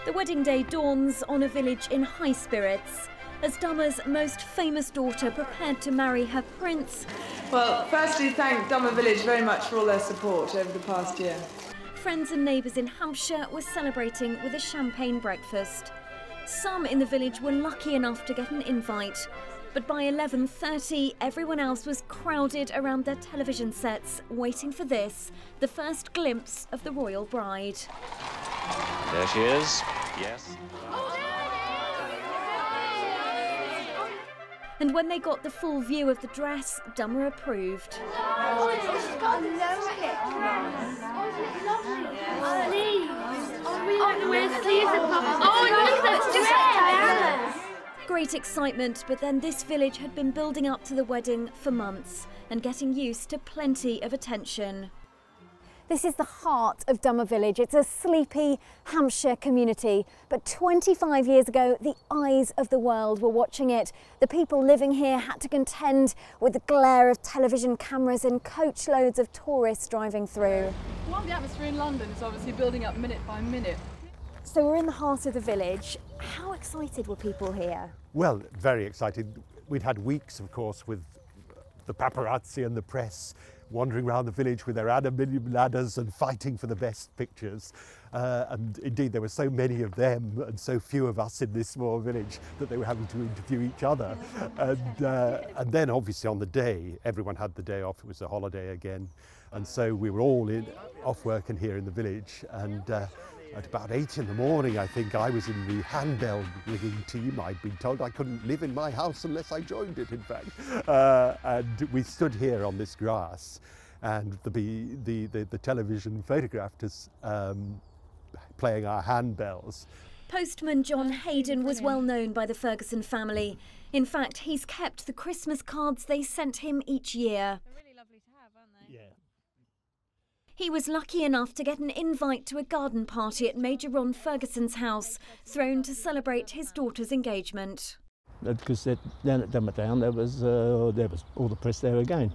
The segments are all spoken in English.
The wedding day dawns on a village in high spirits, as Dummer's most famous daughter prepared to marry her prince. Well, firstly, thank Dummer Village very much for all their support over the past year. Friends and neighbours in Hampshire were celebrating with a champagne breakfast. Some in the village were lucky enough to get an invite, but by 11:30 everyone else was crowded around their television sets, waiting for this, the first glimpse of the royal bride. There she is, yes. And when they got the full view of the dress, Dummer approved. Great excitement, but then this village had been building up to the wedding for months and getting used to plenty of attention. This is the heart of Dummer Village. It's a sleepy Hampshire community, but 25 years ago, the eyes of the world were watching it. The people living here had to contend with the glare of television cameras and coachloads of tourists driving through. Well, the atmosphere in London is obviously building up minute by minute. So we're in the heart of the village. How excited were people here? Well, very excited. We'd had weeks, of course, with the paparazzi and the press wandering around the village with their aluminium ladders and fighting for the best pictures. And indeed, there were so many of them and so few of us in this small village that they were having to interview each other. And then, obviously, on the day, everyone had the day off. It was a holiday again. And so we were all off work and here in the village. And at about 8 in the morning, I think, I was in the handbell ringing team. I'd been told I couldn't live in my house unless I joined it, in fact. And we stood here on this grass, and the television photographed us playing our handbells. Postman John Hayden was well known by the Ferguson family. In fact, he's kept the Christmas cards they sent him each year. They're really lovely to have, aren't they? Yeah. He was lucky enough to get an invite to a garden party at Major Ron Ferguson's house, thrown to celebrate his daughter's engagement. Because down at Dummer there was all the press there again.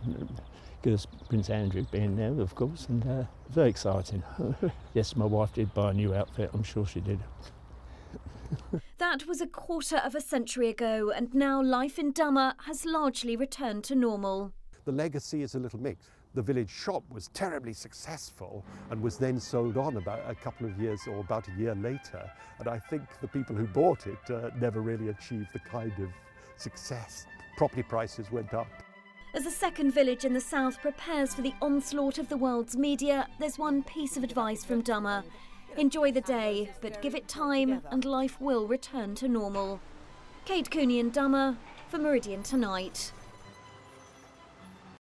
Because Prince Andrew being there, of course, and very exciting. Yes, my wife did buy a new outfit, I'm sure she did. That was a quarter of a century ago, and now life in Dummer has largely returned to normal. The legacy is a little mixed. The village shop was terribly successful and was then sold on about a couple of years or about a year later. And I think the people who bought it never really achieved the kind of success. Property prices went up. As a second village in the south prepares for the onslaught of the world's media, there's one piece of advice from Dummer. Enjoy the day, but give it time and life will return to normal. Kate Cooney in Dummer for Meridian Tonight.